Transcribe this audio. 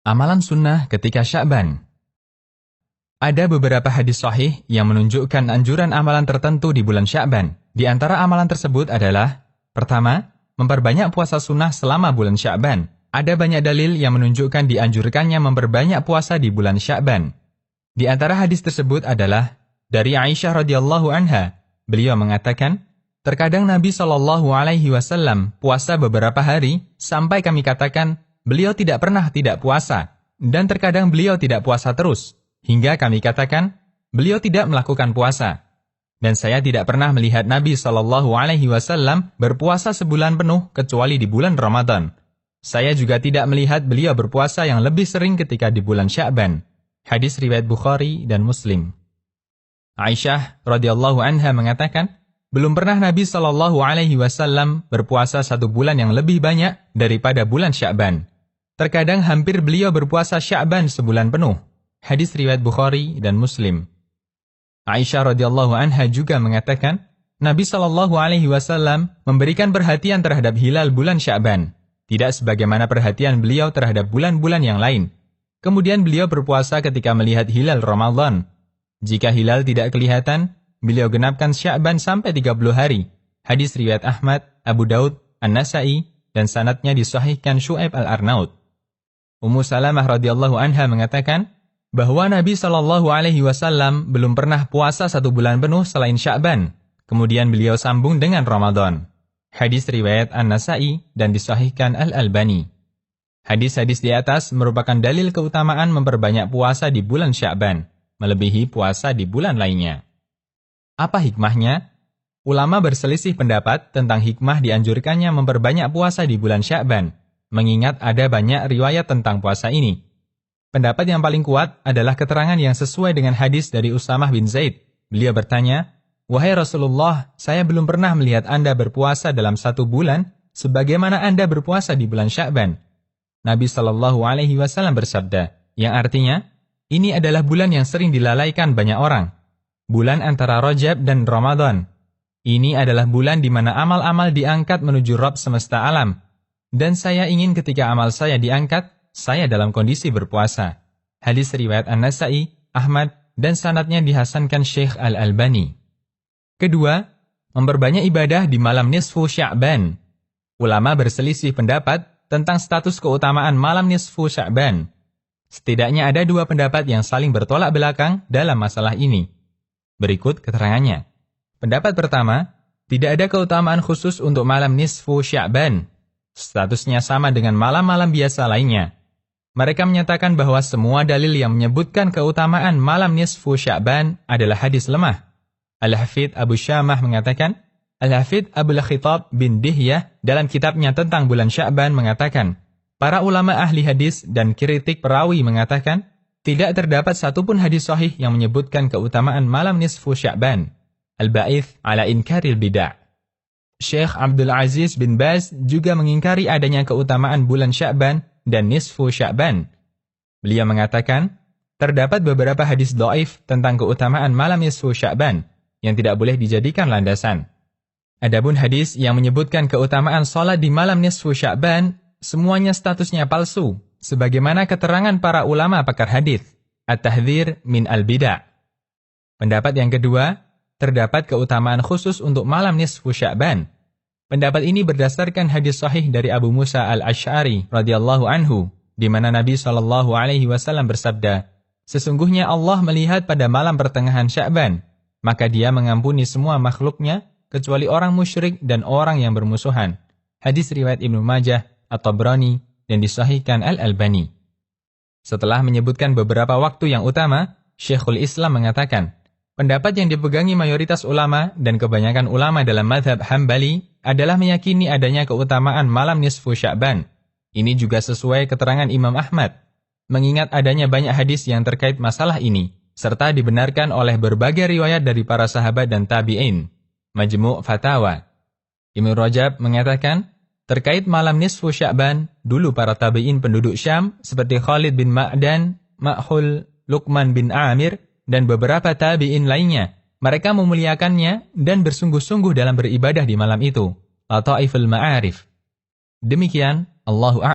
Amalan sunnah ketika Sya'ban. Ada beberapa hadis sahih yang menunjukkan anjuran amalan tertentu di bulan Sya'ban. Di antara amalan tersebut adalah: pertama, memperbanyak puasa sunnah selama bulan Sya'ban. Ada banyak dalil yang menunjukkan dianjurkannya memperbanyak puasa di bulan Sya'ban. Di antara hadis tersebut adalah dari Aisyah radhiyallahu anha. Beliau mengatakan, terkadang Nabi SAW puasa beberapa hari sampai kami katakan beliau tidak pernah tidak puasa, dan terkadang beliau tidak puasa terus, hingga kami katakan beliau tidak melakukan puasa. Dan saya tidak pernah melihat Nabi SAW berpuasa sebulan penuh kecuali di bulan Ramadan. Saya juga tidak melihat beliau berpuasa yang lebih sering ketika di bulan Sya'ban. Hadis riwayat Bukhari dan Muslim. Aisyah radhiyallahu anha mengatakan, belum pernah Nabi SAW berpuasa satu bulan yang lebih banyak daripada bulan Sya'ban. Terkadang hampir beliau berpuasa Sya'ban sebulan penuh. Hadis riwayat Bukhari dan Muslim. Aisyah radhiyallahu anha juga mengatakan, Nabi SAW memberikan perhatian terhadap hilal bulan Sya'ban, tidak sebagaimana perhatian beliau terhadap bulan-bulan yang lain. Kemudian beliau berpuasa ketika melihat hilal Ramadan. Jika hilal tidak kelihatan, beliau genapkan Sya'ban sampai 30 hari. Hadis riwayat Ahmad, Abu Daud, An-Nasai, dan sanadnya disahihkan Syu'aib al-Arnaud. Ummu Salamah radhiyallahu anha mengatakan bahwa Nabi SAW belum pernah puasa satu bulan penuh selain Sya'ban. Kemudian beliau sambung dengan Ramadan. Hadis riwayat An-Nasai dan disahihkan Al-Albani. Hadis-hadis di atas merupakan dalil keutamaan memperbanyak puasa di bulan Sya'ban, melebihi puasa di bulan lainnya. Apa hikmahnya? Ulama berselisih pendapat tentang hikmah dianjurkannya memperbanyak puasa di bulan Sya'ban, mengingat ada banyak riwayat tentang puasa ini. Pendapat yang paling kuat adalah keterangan yang sesuai dengan hadis dari Usamah bin Zaid. Beliau bertanya, "Wahai Rasulullah, saya belum pernah melihat Anda berpuasa dalam satu bulan, sebagaimana Anda berpuasa di bulan Sya'ban." Nabi SAW bersabda, yang artinya, ini adalah bulan yang sering dilalaikan banyak orang. Bulan antara Rajab dan Ramadan. Ini adalah bulan di mana amal-amal diangkat menuju Rabb semesta alam. Dan saya ingin ketika amal saya diangkat, saya dalam kondisi berpuasa. Hadis riwayat An-Nasai, Ahmad, dan sanadnya dihasankan Syekh Al-Albani. Kedua, memperbanyak ibadah di malam nisfu Sya'ban. Ulama berselisih pendapat tentang status keutamaan malam nisfu Sya'ban. Setidaknya ada dua pendapat yang saling bertolak belakang dalam masalah ini. Berikut keterangannya. Pendapat pertama, tidak ada keutamaan khusus untuk malam nisfu Sya'ban. Statusnya sama dengan malam-malam biasa lainnya. Mereka menyatakan bahwa semua dalil yang menyebutkan keutamaan malam nisfu Sya'ban adalah hadis lemah. Al-Hafidh Abu Syamah mengatakan, Al-Hafidh Abul Khitab bin Dihyah dalam kitabnya tentang bulan Sya'ban mengatakan, para ulama ahli hadis dan kritik perawi mengatakan, tidak terdapat satupun hadis sahih yang menyebutkan keutamaan malam nisfu Sya'ban. Al-Ba'ith ala inkaril bid'ah. Syekh Abdul Aziz bin Baz juga mengingkari adanya keutamaan bulan Sya'ban dan nisfu Sya'ban. Beliau mengatakan, terdapat beberapa hadis dhaif tentang keutamaan malam nisfu Sya'ban yang tidak boleh dijadikan landasan. Adapun hadis yang menyebutkan keutamaan salat di malam nisfu Sya'ban, semuanya statusnya palsu, sebagaimana keterangan para ulama pakar hadis. At-Tahdhir min al-Bid'ah. Pendapat yang kedua, terdapat keutamaan khusus untuk malam nisfu Sya'ban. Pendapat ini berdasarkan hadis sahih dari Abu Musa al-Asy'ari radhiyallahu anhu, di mana Nabi SAW bersabda, sesungguhnya Allah melihat pada malam pertengahan Sya'ban, maka Dia mengampuni semua makhluknya, kecuali orang musyrik dan orang yang bermusuhan. Hadis riwayat Ibnu Majah, At-Tabrani, dan disahihkan Al-Albani. Setelah menyebutkan beberapa waktu yang utama, Syekhul Islam mengatakan, pendapat yang dipegangi mayoritas ulama dan kebanyakan ulama dalam mazhab Hambali adalah meyakini adanya keutamaan malam nisfu Sya'ban. Ini juga sesuai keterangan Imam Ahmad, mengingat adanya banyak hadis yang terkait masalah ini, serta dibenarkan oleh berbagai riwayat dari para sahabat dan tabi'in. Majmu' Fatawa. Ibnu Rajab mengatakan, terkait malam nisfu Sya'ban, dulu para tabi'in penduduk Syam seperti Khalid bin Ma'dan, Ma'hul, Luqman bin Amir, dan beberapa tabi'in lainnya, mereka memuliakannya dan bersungguh-sungguh dalam beribadah di malam itu. Lataiful Ma'arif. Demikian, Allahu a'lam.